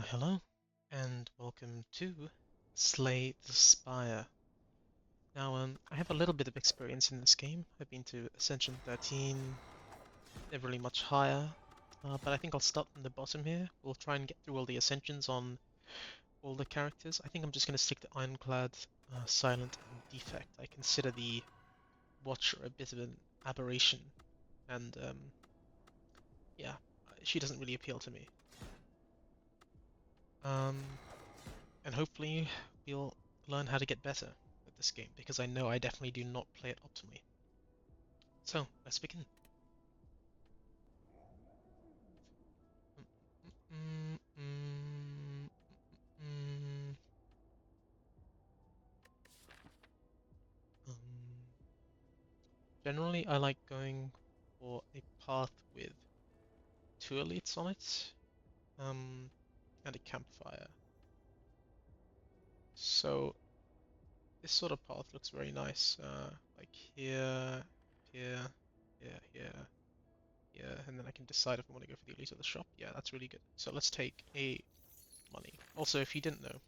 Hello, and welcome to Slay the Spire. Now, I have a little bit of experience in this game. I've been to Ascension 13, never really much higher, but I think I'll start from the bottom here. We'll try and get through all the Ascensions on all the characters. I think I'm just going to stick to Ironclad, Silent, and Defect. I consider the Watcher a bit of an aberration, and yeah, she doesn't really appeal to me. Um, and hopefully we'll learn how to get better at this game, because I know I definitely do not play it optimally. So, let's begin. Mm, mm, mm, um, Generally, I like going for a path with two elites on it, um, and a campfire. So, this sort of path looks very nice, like here, here, here, here, and then I can decide if I want to go for the elite or the shop. Yeah, that's really good. So let's take a money. Also, if you didn't know,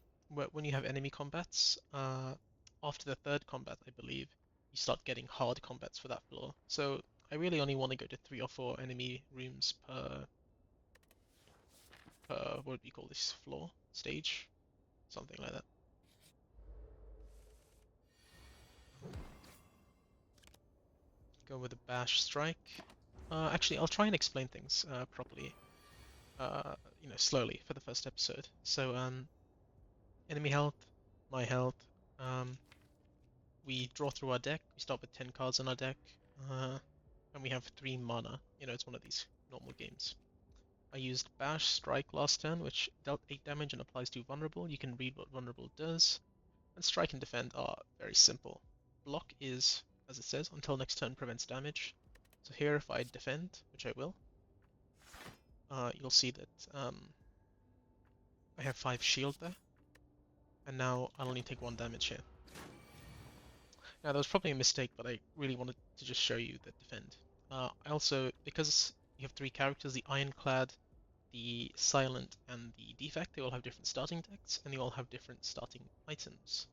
when you have enemy combats, after the third combat, I believe, you start getting hard combats for that floor. So I really only want to go to 3 or 4 enemy rooms per what do you call this floor? Stage? Something like that. Go with a bash strike. Actually, I'll try and explain things properly, slowly for the first episode. So, enemy health, my health, um, we draw through our deck. We start with 10 cards on our deck, uh, and we have 3 mana. It's one of these normal games. I used Bash Strike last turn, which dealt 8 damage and applies to Vulnerable. You can read what Vulnerable does. And Strike and Defend are very simple. Block is, as it says, until next turn prevents damage. So here, if I defend, which I will, you'll see that I have 5 shield there, and now I'll only take 1 damage here. Now, that was probably a mistake, but I really wanted to just show you that defend. I also, because you have 3 characters, the Ironclad, the Silent, and the Defect, they all have different starting decks, and they all have different starting items.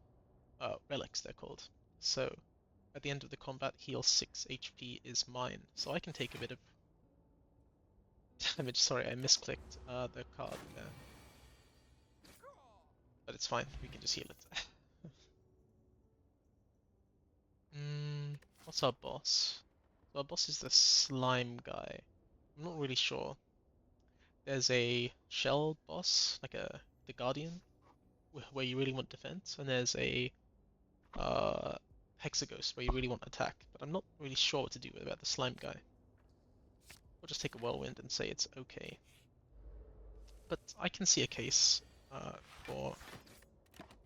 Relics, they're called. So, at the end of the combat, heal 6 HP is mine. So I can take a bit of damage. Sorry, I misclicked the card there. But it's fine, we can just heal it. What's our boss? So our boss is the slime guy. I'm not really sure. There's a shell boss, like the Guardian, where you really want defense, and there's a Hexaghost where you really want attack. But I'm not really sure what to do about the slime guy. We'll just take a whirlwind and say it's okay. But I can see a case for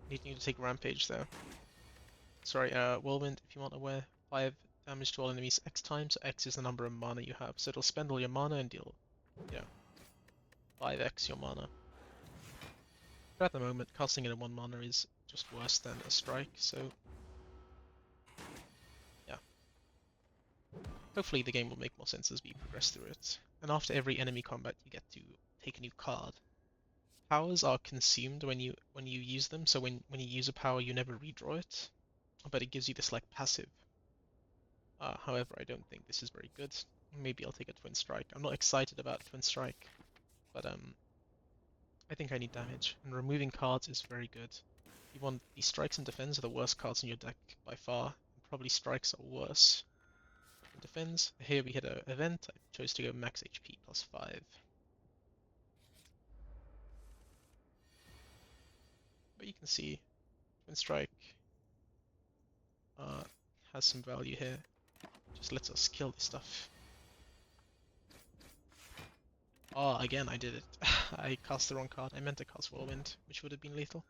needing to take rampage there. Sorry, whirlwind, if you want aware, 5 damage to all enemies X times. So X is the number of mana you have, so it'll spend all your mana and deal, 5x your mana. But at the moment, casting it in 1 mana is just worse than a strike, so yeah. Hopefully the game will make more sense as we progress through it. And after every enemy combat, you get to take a new card. Powers are consumed when you use them, so when you use a power, you never redraw it, but it gives you this like passive. However, I don't think this is very good. Maybe I'll take a Twin Strike. I'm not excited about Twin Strike, but I think I need damage, and removing cards is very good. You want the strikes and defends are the worst cards in your deck by far, and probably strikes are worse than defends. Here we hit an event. I chose to go max HP plus 5. But you can see Twin Strike has some value here. Just lets us kill this stuff. Oh, again, I did it. I cast the wrong card. I meant to cast Whirlwind, which would have been lethal.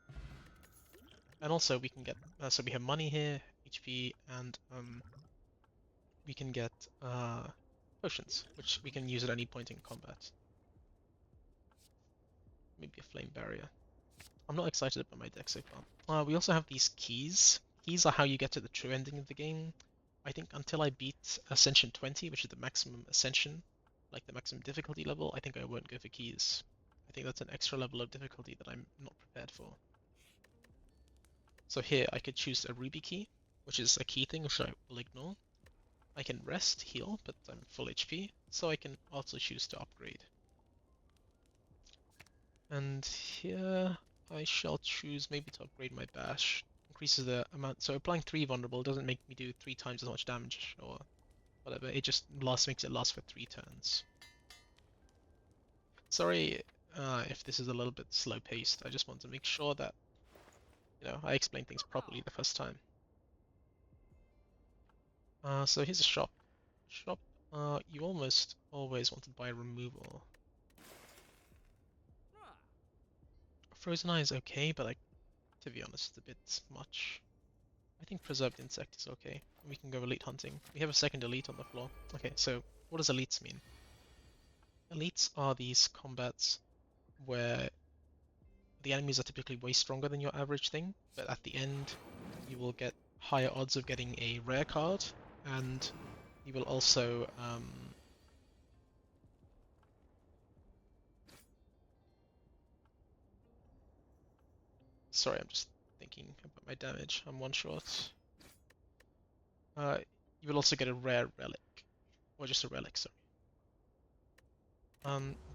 And also we can get, so we have money here, HP, and we can get potions, which we can use at any point in combat. Maybe a flame barrier. I'm not excited about my deck so far. We also have these keys. Keys are how you get to the true ending of the game. I think until I beat Ascension 20, which is the maximum Ascension, like the maximum difficulty level, I think I won't go for keys. I something that's an extra level of difficulty that I'm not prepared for. So here I could choose a ruby key, which is a key thing which I will ignore. I can rest, heal, but I'm full HP, so I can also choose to upgrade. And here I shall choose maybe to upgrade my bash. Increases the amount, so applying 3 vulnerable doesn't make me do 3 times as much damage or whatever, it just makes it last for 3 turns. Sorry if this is a little bit slow paced, I just want to make sure that, I explain things properly the first time. So here's a shop. You almost always want to buy removal. Frozen Eye is okay, but to be honest, it's a bit much. I think Preserved Insect is okay. We can go elite hunting. We have a second elite on the floor. Okay, so what does elites mean? Elites are these combats where the enemies are typically way stronger than your average thing, but at the end you will get higher odds of getting a rare card, and you will also sorry, I'm just thinking about my damage. I'm one short. You will also get a rare relic, or just a relic, sorry.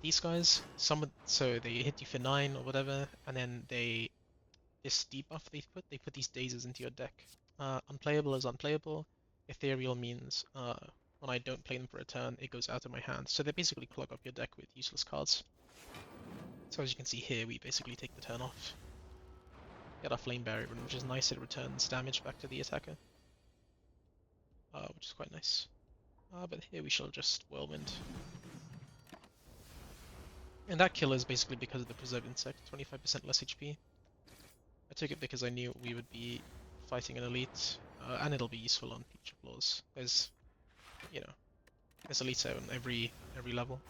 These guys, so they hit you for 9 or whatever, and then this debuff they put these dazes into your deck. Unplayable is unplayable. Ethereal means when I don't play them for a turn, it goes out of my hand. So they basically clog up your deck with useless cards. So as you can see here, we basically take the turn off. Get our Flame Barrier, which is nice. It returns damage back to the attacker, which is quite nice. But here we shall just Whirlwind. And that kill is basically because of the Preserved Insect, 25% less HP. I took it because I knew we would be fighting an elite, and it'll be useful on future floors. There's elites out on every level.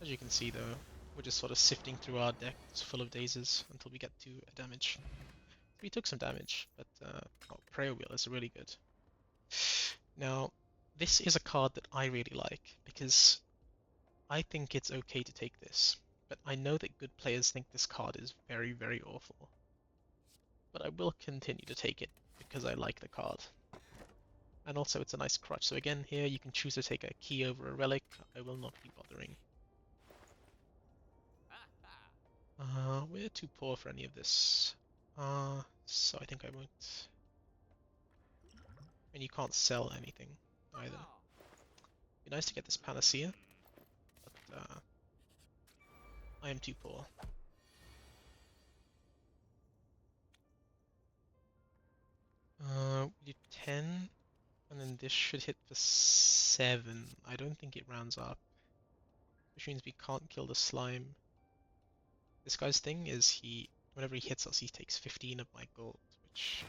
As you can see though, we're just sort of sifting through our decks full of dazes until we get to a damage. We took some damage, but Prayer Wheel is really good. Now, this is a card that I really like, because I think it's okay to take this, but I know that good players think this card is very, very awful. But I will continue to take it, because I like the card. And also it's a nice crutch, so again here you can choose to take a key over a relic. I will not be bothering. We're too poor for any of this. So I think I won't. And you can't sell anything either. Be nice to get this Panacea, but I am too poor. We do 10, and then this should hit for 7. I don't think it rounds up, which means we can't kill the slime. This guy's thing is whenever he hits us, he takes 15 of my gold, which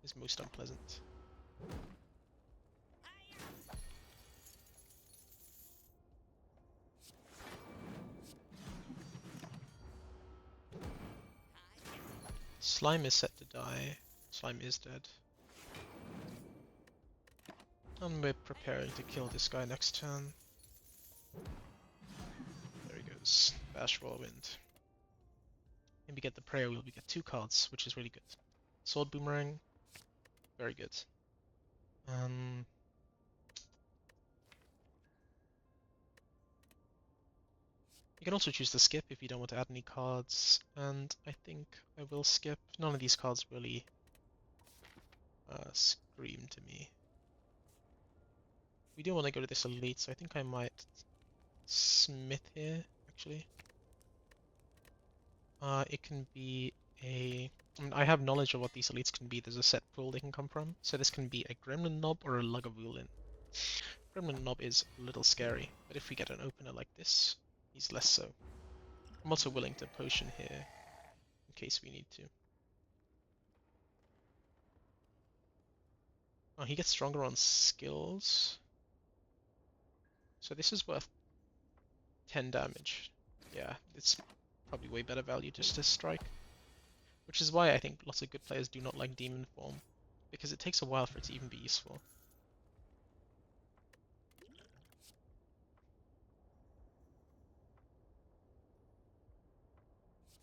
is most unpleasant. Slime is set to die. Slime is dead. And we're preparing to kill this guy next turn. There he goes. Bash Whirlwind. And we get the Prayer Wheel. We get 2 cards, which is really good. Sword Boomerang. Very good. You can also choose to skip if you don't want to add any cards, and I think I will skip. None of these cards really scream to me. We do want to go to this elite, so I think I might Smith here, actually. It can be I have knowledge of what these elites can be. There's a set pool they can come from. So this can be a Gremlin Knob or a Lagavulin. Gremlin Knob is a little scary, but if we get an opener like this, he's less so. I'm also willing to potion here, in case we need to. Oh, he gets stronger on skills. So this is worth 10 damage. Yeah, it's probably way better value just to strike. Which is why I think lots of good players do not like Demon Form, because it takes a while for it to even be useful.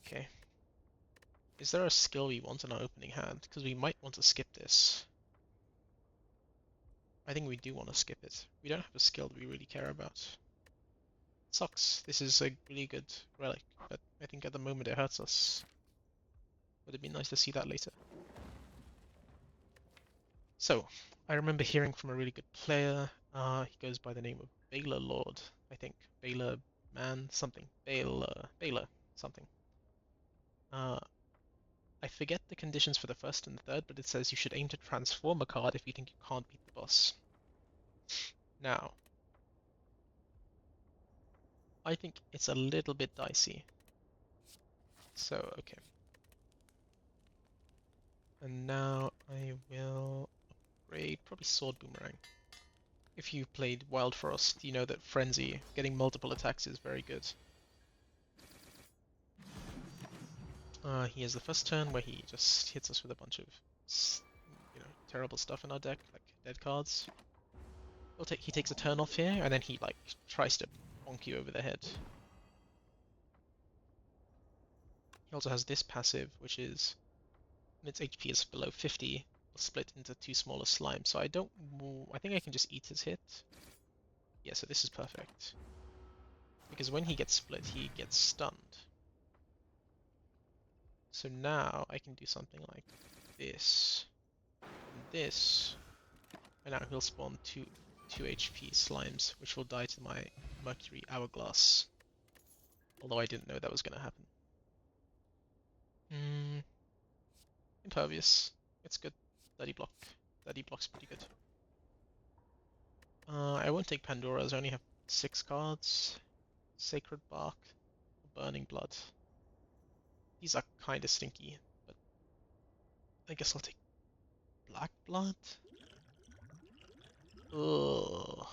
Okay. Is there a skill we want in our opening hand? Because we might want to skip this. I think we do want to skip it. We don't have a skill that we really care about. Sucks. This is a really good relic, but I think at the moment it hurts us. Would it be nice to see that later? So, I remember hearing from a really good player. He goes by the name of Baylor Lord, I think. Baylor Man something. Baylor something. Uh, I forget the conditions for the first and the third, but it says you should aim to transform a card if you think you can't beat the boss. Now, I think it's a little bit dicey. So, okay. And now I will upgrade probably Sword Boomerang. If you played Wild Frost, you know that Frenzy, getting multiple attacks is very good. He has the first turn where he just hits us with a bunch of, terrible stuff in our deck, like dead cards. He takes a turn off here, and then he like tries to bonk you over the head. He also has this passive, which is when its HP is below 50, will split into two smaller slimes. So I think I can just eat his hit. Yeah, so this is perfect. Because when he gets split, he gets stunned. So now I can do something like this, and this, and now he'll spawn two HP slimes, which will die to my Mercury Hourglass. Although I didn't know that was going to happen. Impervious. It's good. 30 block. 30 block's pretty good. I won't take Pandora's. I only have 6 cards. Sacred Bark. Burning Blood. These are kind of stinky, but I guess I'll take Black Blood. Ugh.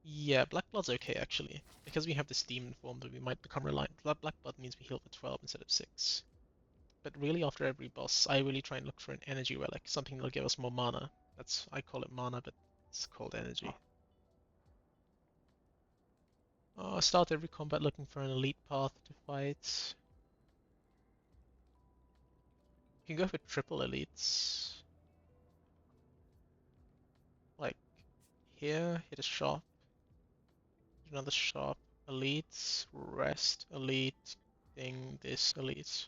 Yeah, Black Blood's okay actually. Because we have this demon form that we might become reliant. Black Blood means we heal for 12 instead of 6. But really after every boss, I really try and look for an energy relic, something that'll give us more mana. I call it mana, but it's called energy. I start every combat looking for an elite path to fight. You can go for triple elites. Like here, hit a shop, hit another shop, elites, rest, elite, thing, this, elite.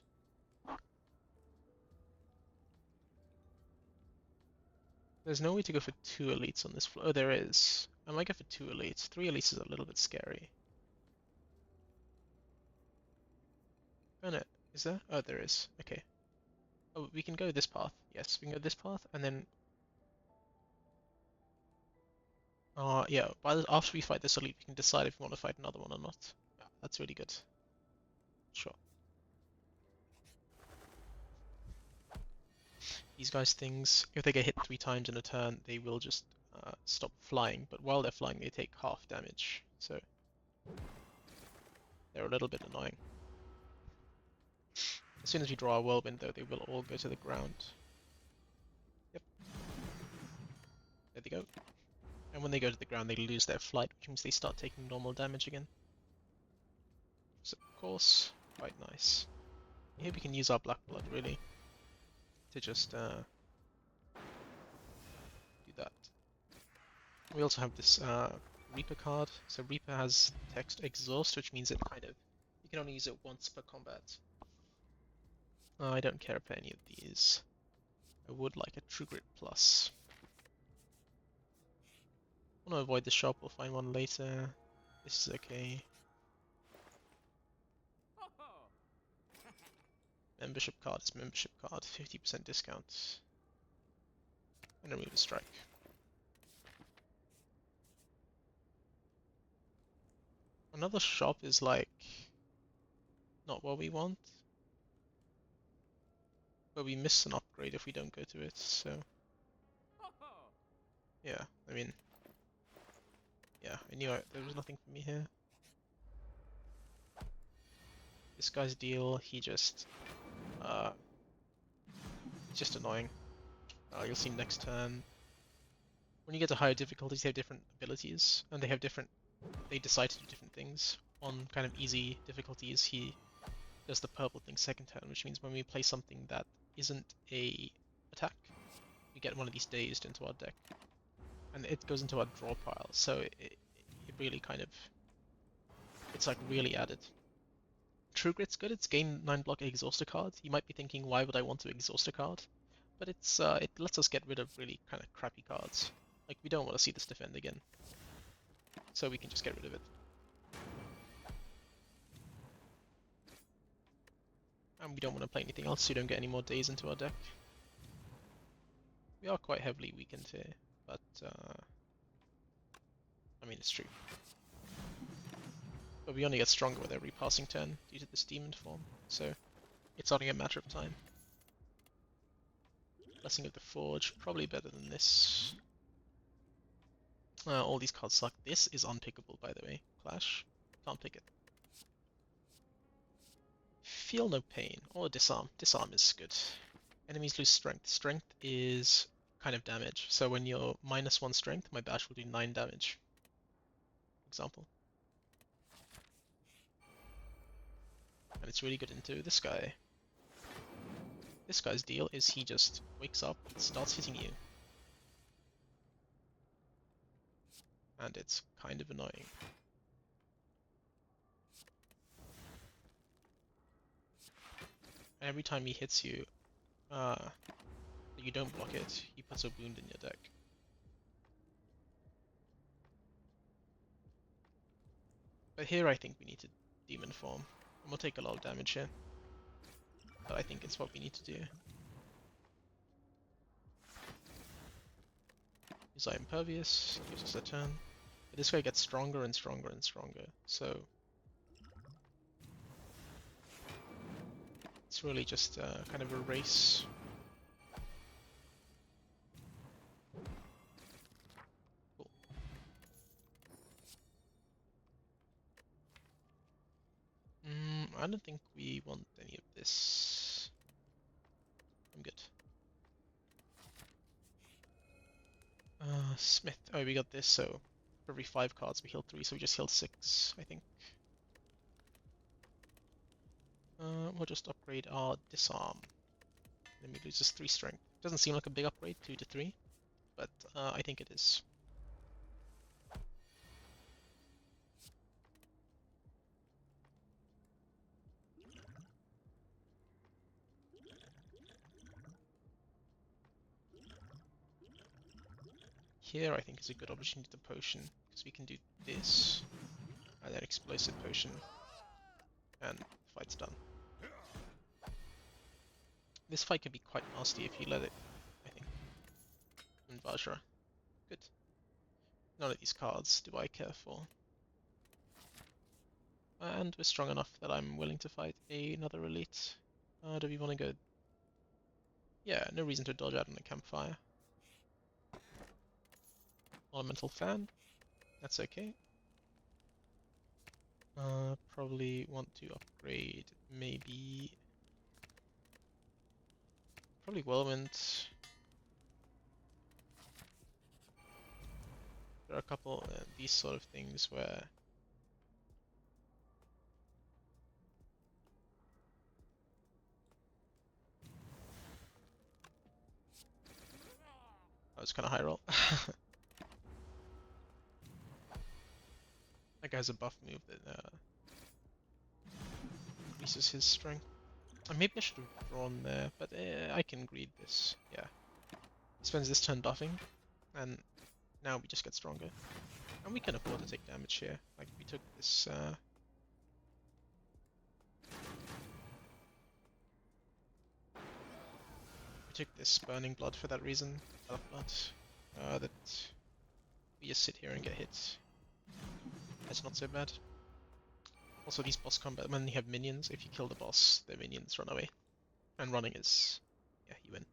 There's no way to go for 2 elites on this floor. Oh, there is. I might go for 2 elites. 3 elites is a little bit scary. Oh no, is there? Oh, there is. Okay. Oh, we can go this path. Yes, we can go this path, and then... yeah, after we fight this elite, we can decide if we want to fight another one or not. Yeah, that's really good. Sure. These guys' things, if they get hit 3 times in a turn, they will just stop flying, but while they're flying, they take half damage, so they're a little bit annoying. As soon as we draw a whirlwind, though, they will all go to the ground. Yep. There they go. And when they go to the ground, they lose their flight, which means they start taking normal damage again. So, of course, quite nice. Here we can use our Black Blood, really, to just do that. We also have this Reaper card. So Reaper has text exhaust, which means it kind of... you can only use it once per combat. I don't care for any of these. I would like a True Grit Plus. I want to avoid the shop, we'll find one later. This is okay. Membership card is membership card, 50% discount. And remove a strike. Another shop is like not what we want. But we miss an upgrade if we don't go to it, so... yeah, I mean... yeah, I knew there was nothing for me here. This guy's deal, he's just annoying. You'll see next turn. When you get to higher difficulties, they have different abilities, and they decide to do different things. on kind of easy difficulties, he does the purple thing second turn, which means when we play something that isn't a attack, we get one of these dazed into our deck, and it goes into our draw pile. So it really kind of, it's like really added. True Grit's good. It's gain 9 block exhaust a card. You might be thinking, why would I want to exhaust a card? But it lets us get rid of really kind of crappy cards. Like, we don't want to see this defend again, so we can just get rid of it. And we don't want to play anything else, so you don't get any more days into our deck. We are quite heavily weakened here, but I mean, it's true. But we only get stronger with every passing turn due to this demon form, so it's only a matter of time. Blessing of the Forge, probably better than this. All these cards suck. This is unpickable, by the way. Clash. Can't pick it. Feel no pain. Or disarm. Disarm is good. Enemies lose strength. Strength is kind of damage. So when you're -1 strength, my bash will do 9 damage. Example. And it's really good into this guy. This guy's deal is he just wakes up and starts hitting you. And it's kind of annoying. Every time he hits you, you don't block it, he puts a wound in your deck. But here I think we need to demon form. And we'll take a lot of damage here. But I think it's what we need to do. Use our Impervious, gives us a turn. But this guy gets stronger and stronger and stronger, so it's really just kind of a race. Cool. I don't think we want any of this. I'm good. Smith. Oh, we got this, so for every 5 cards we healed 3, so we just healed 6, I think. We'll just upgrade our disarm. Then we loses 3 strength. Doesn't seem like a big upgrade, 2 to 3, but I think it is. Here I think is a good opportunity to potion, because we can do this, and then explosive potion, and the fight's done. This fight can be quite nasty if you let it, I think. And Vajra. Good. None of these cards do I care for. And we're strong enough that I'm willing to fight another elite. Do we want to go? Yeah, no reason to dodge out on a campfire. Elemental fan. That's okay. Probably want to upgrade maybe... Probably Whirlwind. There are a couple of these sort of things where... Oh, it's kind of high roll. That guy has a buff move that increases his strength. Maybe I should have drawn there, but I can greed this. Yeah. He spends this turn buffing, and now we just get stronger. And we can afford to take damage here. Like, we took this... We took this Burning Blood for that reason. Dark Blood. That we just sit here and get hit. That's not so bad. Also, these boss combat, when you have minions, if you kill the boss, the minions run away. And running is... yeah, you win.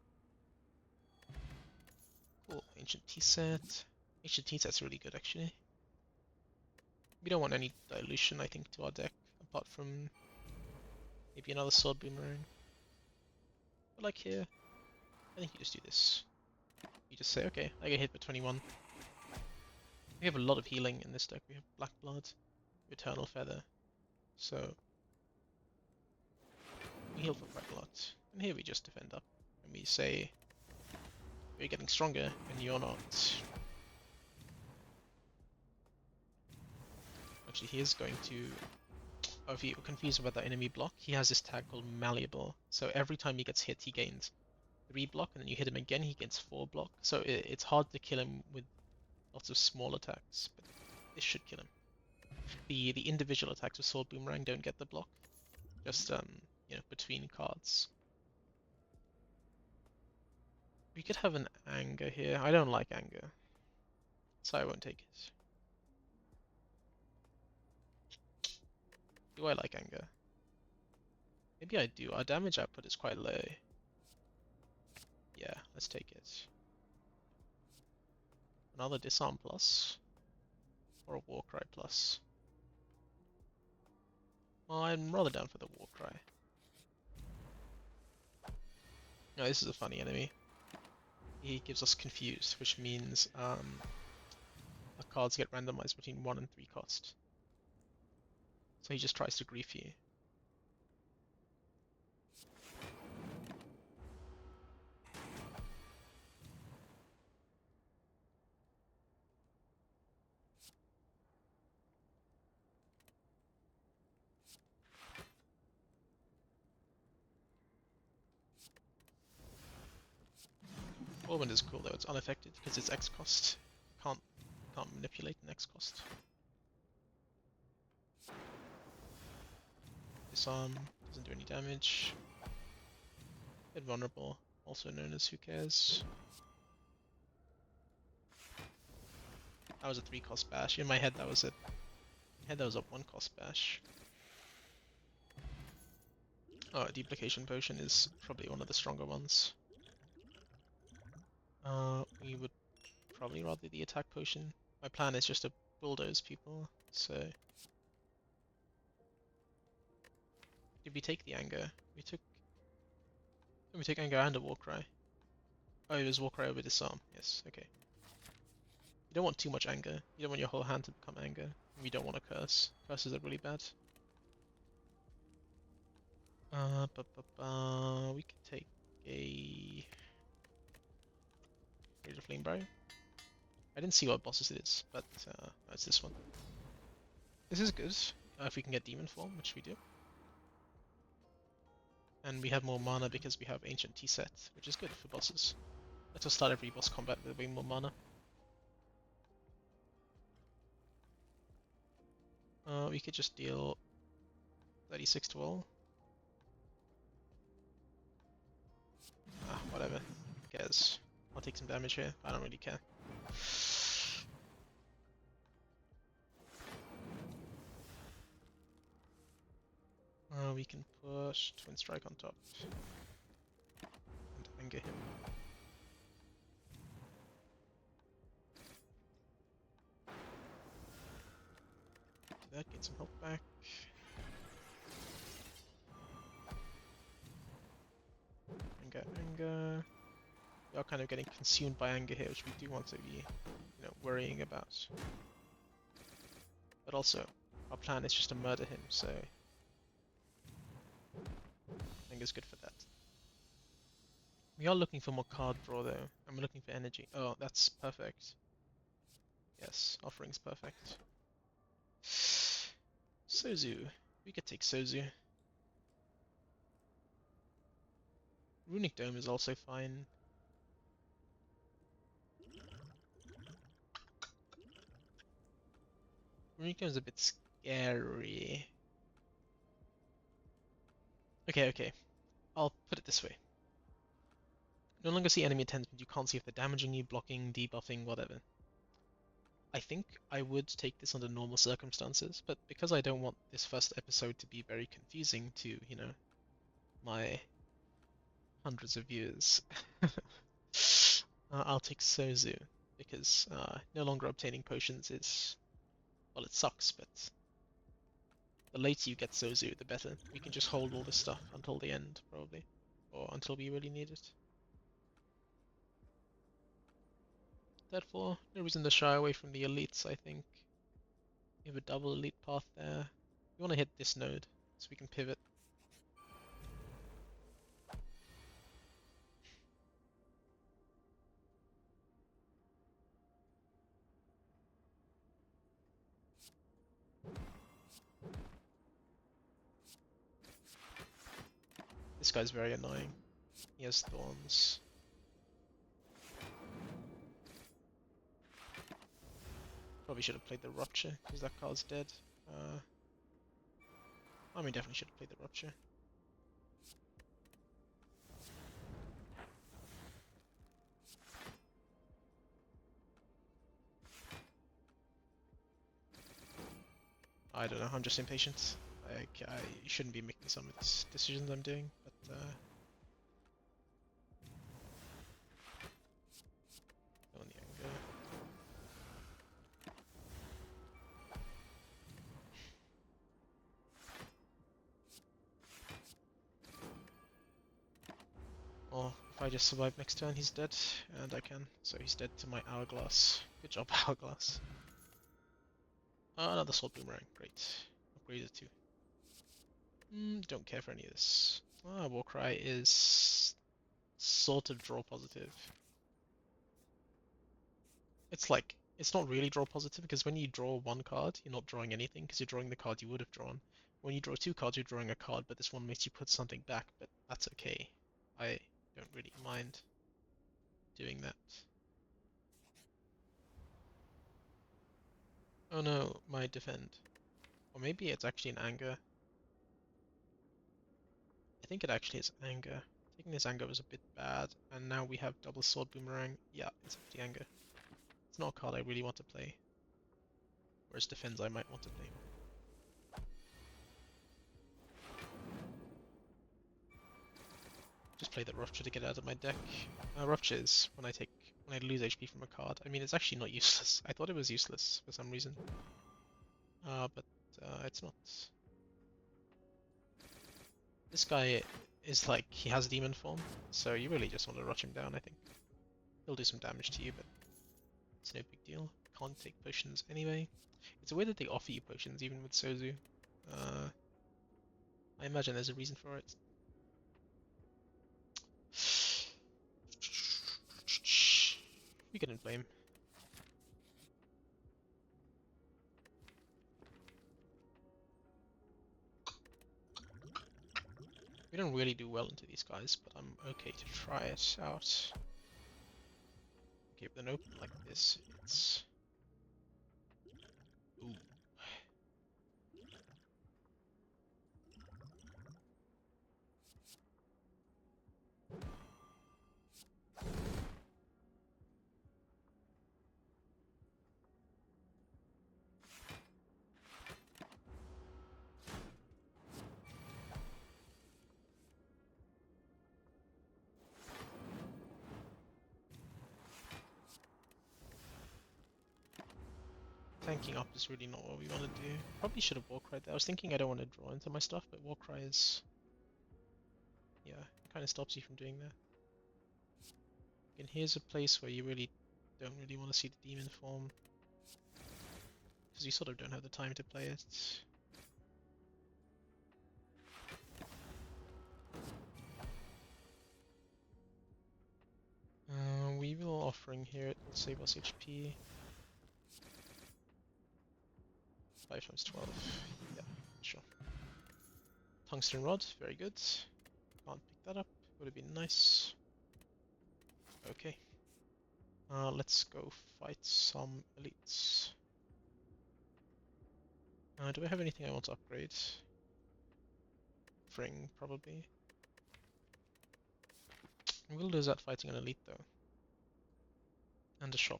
Cool, Ancient Tea Set. Ancient Tea Set's really good, actually. We don't want any dilution, I think, to our deck, apart from maybe another Sword Boomerang. But like here, I think you just do this. You just say, okay, I get hit with 21. We have a lot of healing in this deck. We have Black Blood, Eternal Feather, So we heal for quite a lot. And here we just defend up. And we say, we're getting stronger, and you're not. Actually, he is going to... Oh, if you're confused about the enemy block, he has this tag called Malleable. So every time he gets hit, he gains 3 block, and then you hit him again, he gains 4 block. So it's hard to kill him with lots of small attacks, but this should kill him. The individual attacks with Sword Boomerang don't get the block, just between cards. We could have an anger here. I don't like anger, so I won't take it. Do I like anger? Maybe I do. Our damage output is quite low. Yeah, let's take it. Another disarm plus, or a Warcry plus. Well, I'm rather down for the Warcry. No, this is a funny enemy. He gives us confused, which means our cards get randomized between 1 and 3 cost. So he just tries to grief you. Whirlwind is cool though, it's unaffected because it's X cost. Can't manipulate an X cost. Disarm, doesn't do any damage. Invulnerable, also known as who cares. That was a 3 cost bash. In my head that was a 1 cost bash. Oh, duplication potion is probably one of the stronger ones. We would probably rather the attack potion. My plan is just to bulldoze people, so... Did we take the anger? We took anger and a Warcry. Oh, it was Warcry over disarm. Yes, okay. You don't want too much anger. You don't want your whole hand to become anger. We don't want a curse. Curses are really bad. We could take a... Rage of Flame Barrow. I didn't see what bosses it is, but it's this one. This is good, if we can get Demon Form, which we do. And we have more mana because we have Ancient Tea Set, which is good for bosses. Let us start every boss combat with way more mana. We could just deal 36 to all. Whatever. Who cares? I'll take some damage here. I don't really care. We can push Twin Strike on top. And anger him. Do that, get some health back. Anger. We are kind of getting consumed by anger here, which we do want to be, worrying about. But also, our plan is just to murder him, so anger's good for that. We are looking for more card draw though, and we're looking for energy. Oh, that's perfect. Yes, offering's perfect. Sozu. We could take Sozu. Runic Dome is also fine. Runic Dome is a bit scary. Okay. I'll put it this way. No longer see enemy attendant, you can't see if they're damaging you, blocking, debuffing, whatever. I think I would take this under normal circumstances, but because I don't want this first episode to be very confusing to, my hundreds of viewers, I'll take Sozu, because no longer obtaining potions is, well, it sucks, but the later you get Sozu, the better. We can just hold all this stuff until the end, probably, or until we really need it. Therefore, no reason to shy away from the elites, I think. We have a double elite path there. We want to hit this node so we can pivot. This guy's very annoying. He has thorns. Probably should have played the Rupture, because that card's dead. I mean, definitely should have played the Rupture. I don't know, I'm just impatient. I shouldn't be making some of these decisions I'm doing, but go on the anger. Or if I just survive next turn, he's dead, and I can. So he's dead to my Hourglass. Good job, Hourglass. Another Sword Boomerang, great. Upgraded too. Don't care for any of this. Warcry is sort of draw positive. It's like, it's not really draw positive because when you draw one card, you're not drawing anything because you're drawing the card you would have drawn. When you draw two cards, you're drawing a card, but this one makes you put something back, but that's okay. I don't really mind doing that. Oh no, my defend. Or maybe it's actually an anger. I think it actually is anger. Taking this anger was a bit bad, and now we have double sword boomerang. Yeah, it's actually anger. It's not a card I really want to play. Whereas defense I might want to play. Just play the Rupture to get out of my deck. Rupture is when I lose HP from a card. I mean, it's actually not useless. I thought it was useless for some reason. But it's not. This guy is like, he has demon form, so you really just want to rush him down, I think. He'll do some damage to you, but it's no big deal. Can't take potions anyway. It's weird that they offer you potions even with Sozu. I imagine there's a reason for it. We couldn't blame. We don't really do well into these guys, but I'm okay to try it out. Okay, with an open like this, it's... Ooh. Tanking up is really not what we want to do. Probably should have Warcry there. I was thinking I don't want to draw into my stuff, but Warcry is... Yeah, it kind of stops you from doing that. And here's a place where you really don't really want to see the demon form. Because you sort of don't have the time to play it. Weevil offering here, it will save us HP. 5 times 12. Yeah, sure. Tungsten Rod, very good. Can't pick that up, would have been nice. Okay. Let's go fight some elites. Do I have anything I want to upgrade? Fring, probably. We'll lose that fighting an elite though. And a shop.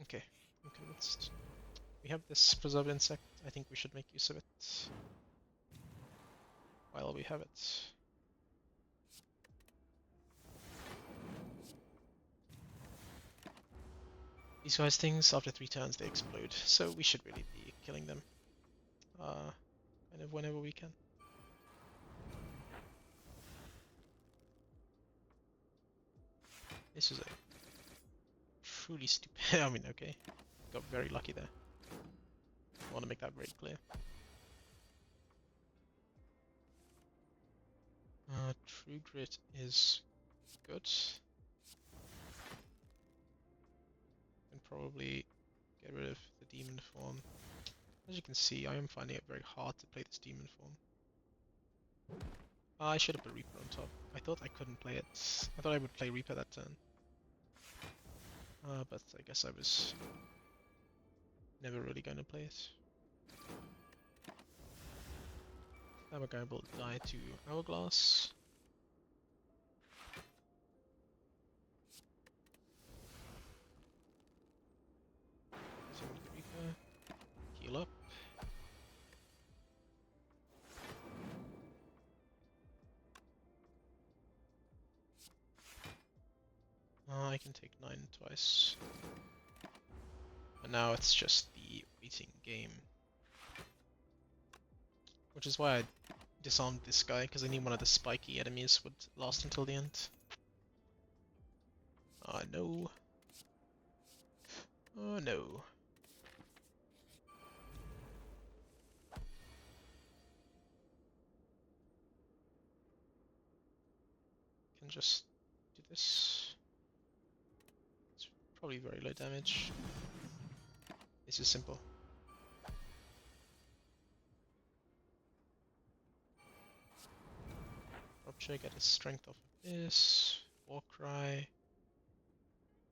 Okay, I'm convinced. We have this preserved insect. I think we should make use of it while we have it. These guys' things, after 3 turns they explode, so we should really be killing them. Kind of whenever we can. This is a truly stupid... I mean, okay. Got very lucky there. I want to make that very clear. True Grit is good. And probably get rid of the demon form. As you can see, I am finding it very hard to play this demon form. I should have put Reaper on top. I thought I couldn't play it. I thought I would play Reaper that turn. But I guess I was never really going to play it. Now we're going to die to Hourglass. So the Reaper. Heal up. I can take 9 twice. And now it's just the waiting game. Which is why I disarmed this guy, because I knew one of the spiky enemies would last until the end. Oh no. Oh no. Can just do this. It's probably very low damage. This is simple. Rupture, get his strength off of this. Warcry.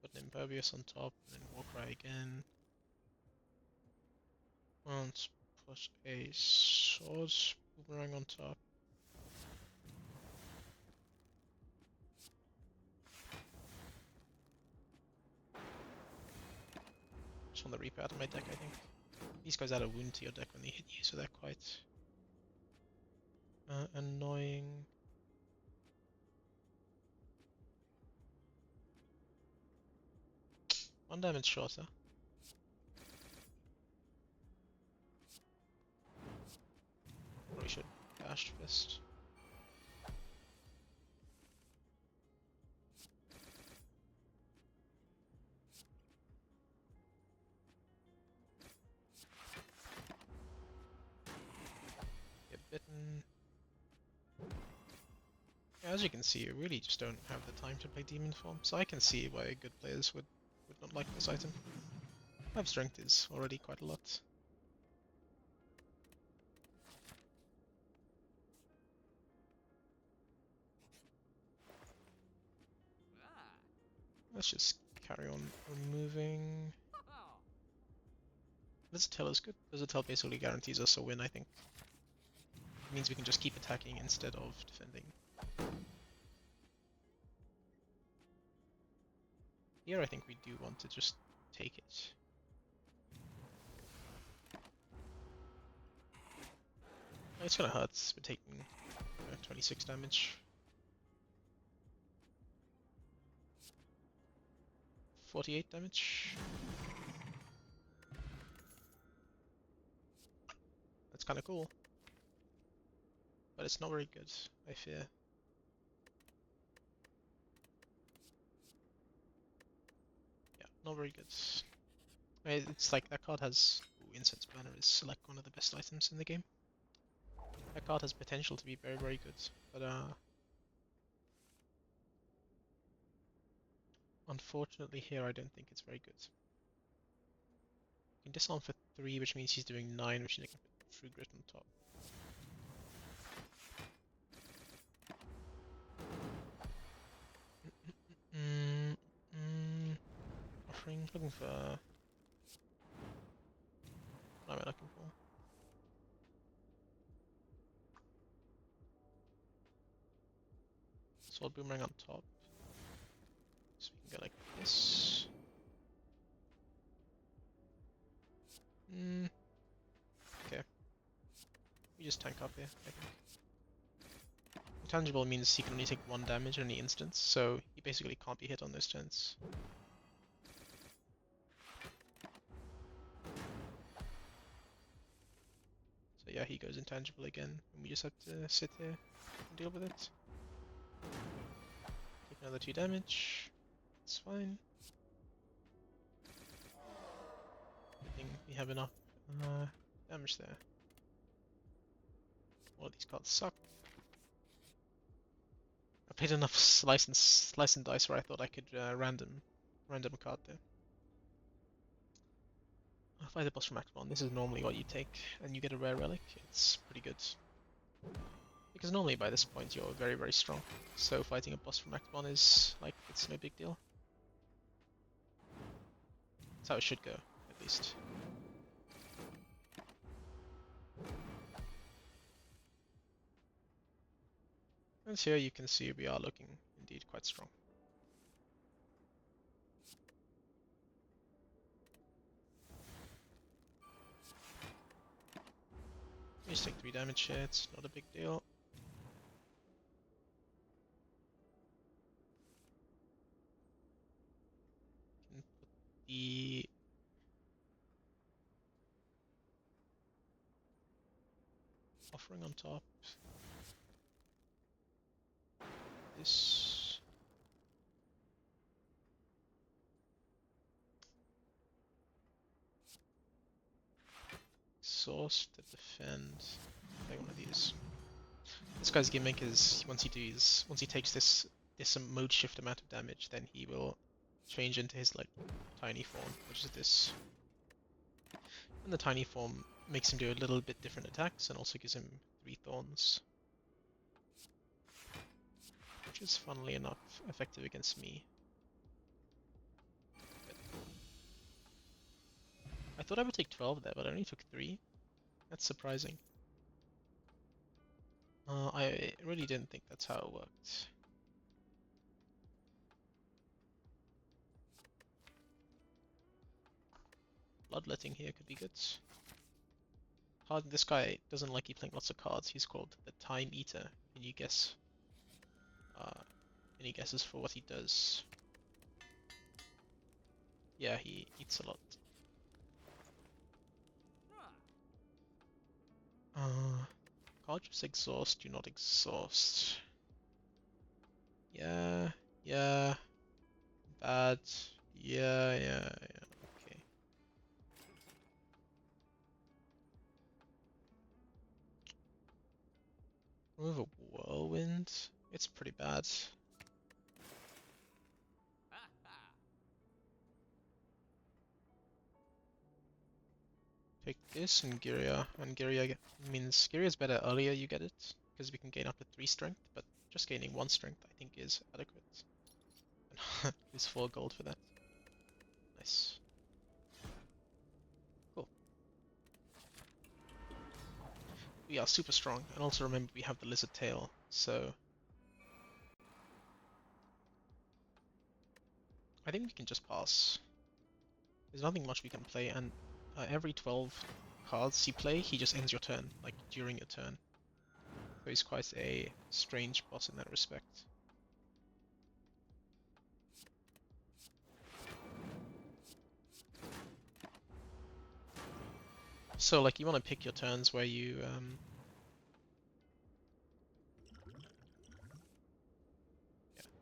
Put an Impervious on top, and then Warcry again. Let's put a Sword Boomerang on top. Just want the Reaper out of my deck, I think. These guys add a wound to your deck when they hit you, so they're quite annoying. One damage shorter. Probably should Bash Fist. Get bitten. Yeah, as you can see, you really just don't have the time to play Demon Form, so I can see why good players would not like this item. 5 strength is already quite a lot. Let's just carry on removing. Visitel is good. Visitel basically guarantees us a win, I think. It means we can just keep attacking instead of defending. Here I think we do want to just take it. It's gonna hurt. We're taking 26 damage. 48 damage. That's kinda cool. But it's not very good, I fear. Yeah, not very good. It's like that card has... Ooh, Incense Burner is like one of the best items in the game. That card has potential to be very, very good, but unfortunately here I don't think it's very good. You can disarm for 3, which means he's doing 9, which means I can put True Grit on top. Offering, looking for... What am I looking for? Sword Boomerang on top. So we can go like this. Okay. We just tank up here, I think. Intangible means he can only take 1 damage in any instance, so he basically can't be hit on those turns. So yeah, he goes intangible again, and we just have to sit here and deal with it. Take another 2 damage. It's fine. Good thing we have enough damage there. All of these cards suck. I played enough slice and dice where I thought I could random card there. Fight the boss from Act 1. This is normally what you take, and you get a rare relic. It's pretty good. Because normally by this point you're very, very strong. So fighting a boss from Act 1 is, like, it's no big deal. That's how it should go, at least. And here you can see we are looking indeed quite strong. You just take 3 damage here, it's not a big deal. Can put the offering on top. This. Exhaust to defend. Play one of these. This guy's gimmick is once he takes this mode shift amount of damage, then he will change into his like tiny form, which is this. And the tiny form makes him do a little bit different attacks and also gives him 3 thorns. Which is funnily enough effective against me. I thought I would take 12 there, but I only took 3. That's surprising. I really didn't think that's how it worked. Bloodletting here could be good. This guy doesn't like you playing lots of cards. He's called the Time Eater. Can you guess? Any guesses for what he does? Yeah, he eats a lot. Can't just exhaust, do not exhaust. Yeah, bad. Yeah, okay. Remove a whirlwind? It's pretty bad. Take this and Giria. And Giria means Giria's better earlier you get it, because we can gain up to 3 strength, but just gaining 1 strength I think is adequate. It's 4 gold for that. Nice. Cool. We are super strong, and also remember we have the lizard tail, so I think we can just pass. There's nothing much we can play, and every 12 cards you play, he just ends your turn, like during your turn. So he's quite a strange boss in that respect. So like you want to pick your turns where you yeah,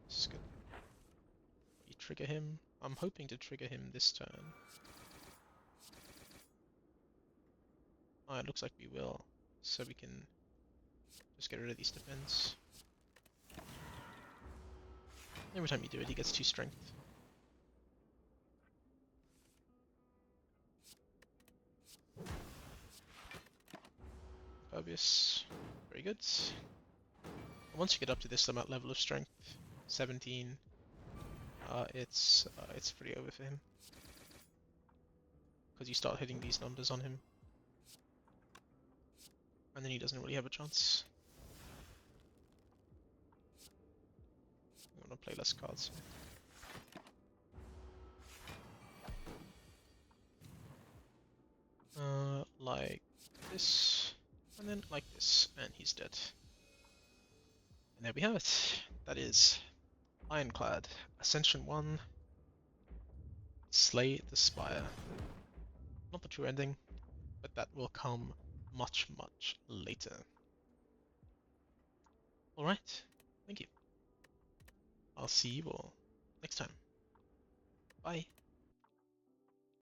this is good. You trigger him. I'm hoping to trigger him this turn. Oh, it looks like we will. So we can just get rid of these defense. Every time you do it, he gets 2 strength. Obvious. Very good. Once you get up to this level of strength, 17, it's pretty over for him. Because you start hitting these numbers on him. And then he doesn't really have a chance. I'm gonna play less cards. Like this, and then like this, and he's dead. And there we have it. That is Ironclad, Ascension 1, Slay the Spire. Not the true ending, but that will come much, much later. Alright, thank you. I'll see you all next time. Bye.